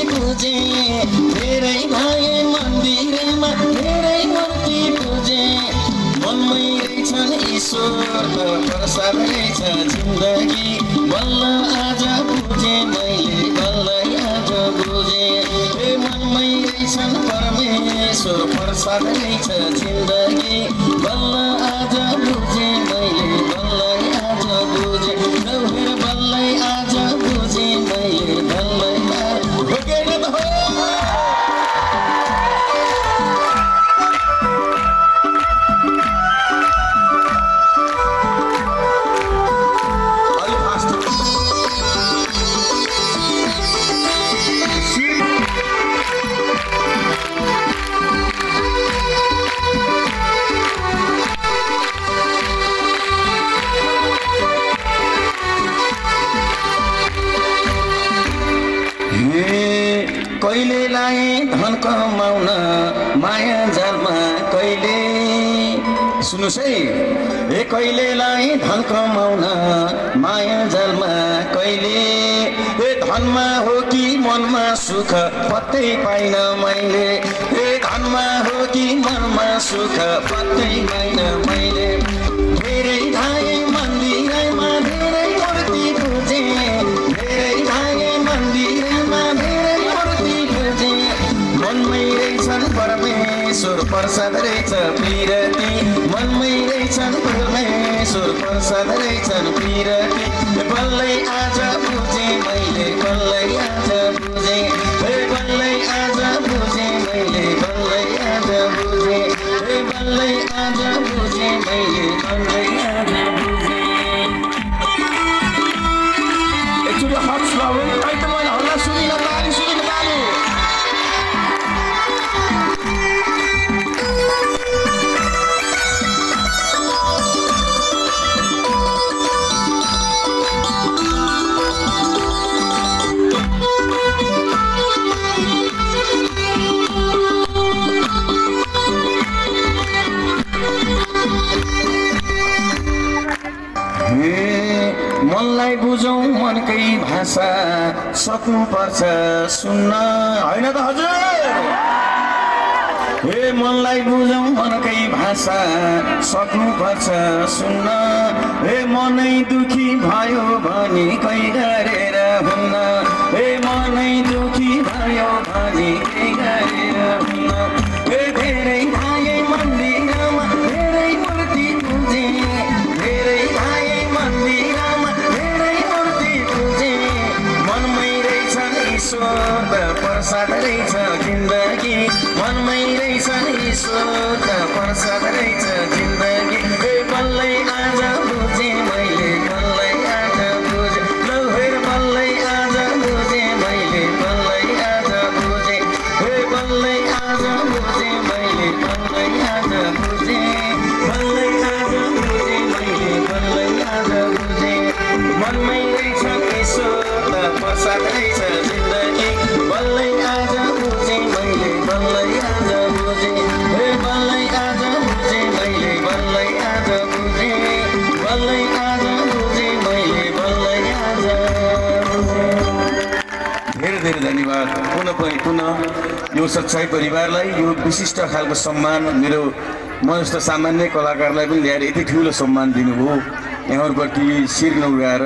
पूजे धेरै भाए मन्दिरमा धेरै मूर्ति पूजे मनमै रहेछन् ईश्वर प्रसाद रहेछ जिन्दगी बल्ल आज बुझे मैले बल्ल आज बुझे मनमै रहेछन् परमेश्वर प्रसाद रहेछ जिन्दगी बल्ल आज बुझे मैले बल्ल आज बुझे नभएर बल्ल आज बुझे मैले बल्ल कहिलेलाई धन कमाउन माया जालमा कहिले सुन्नुस् है ए कहिलेलाई धन कमाउन माया जालमा कहिले ए धनमा हो कि मनमा सुख पत्तै पाइन मैले ए धनमा हो कि मनमा सुख पत्तै पाइन मैले धेरै धाए मन्दिरमा धेरै मूर्ति पूजे धेरै धाए मन्दिरमा मनमै रहेछन् परमेश्वर प्रसाद रहेछ पिरती मनमै रहेछन् परमेश्वर प्रसाद रहेछन् पिरती बल्लै आज बुझे मैले बल्लै आज बुझे बल्लै आज बुझे मैले बल्लै आज बुझे बल्लै आज बुझे मैले बल्लै आज बुझे एकचोटि हट्स लाउनु अहिले त मैले हल्ला सुनिन पाएँ सुनिन पाएँ मनलाई बुझौँ मनकै भाषा सक्नुपर्छ सुन्न होइन त हजुर हे मनलाई बुझौँ मनकै भाषा सक्नुपर्छ सुन्न हे मनै दुखी भयो भने कै गरेर हुन्न हे मनै दुखी भयो भने कै गरेर हुन्न हे धेरै धाए मन्दिरमा धेरै मूर्ति पूजे धेरै धाए मन्दिरमा ईश्वर प्रसाद रहेछ जिन्दगी मनमै रहेछन् ईश्वर प्रसाद रहेछ जिन्दगी बल्लै आज बुझे मैले बल्लै आज बुझे लौहेर बल्लै आज बुझे मैले बल्लै आज बुझे बल्लै आज बुझे मैले बल्लै आज बुझे बल्लै आज बुझे मैले बल्लै आज बुझे मनमै रहेछन् ईश्वर प्रसाद रहेछ जिन्दगी बल्लै आज बुझे मैले बल्लै आज बुझे बल्लै आज बुझे मैले बल्लै आज बुझे बल्लै आज बुझे मैले बल्लै आज बुझे धेरै धेरै धन्यवाद पुनः यो सच्चाई परिवारलाई यो विशिष्ट खालको सम्मान मेरो म जस्तो सामान्य कलाकारलाई पनि ल्याएर यति ठुलो सम्मान दिनुभयो यहाँहरूप्रति शिर नउगाएर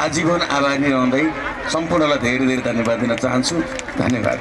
आजीवन आभारी रहँदै सम्पूर्णलाई धेरै धेरै धन्यवाद दिन चाहन्छु धन्यवाद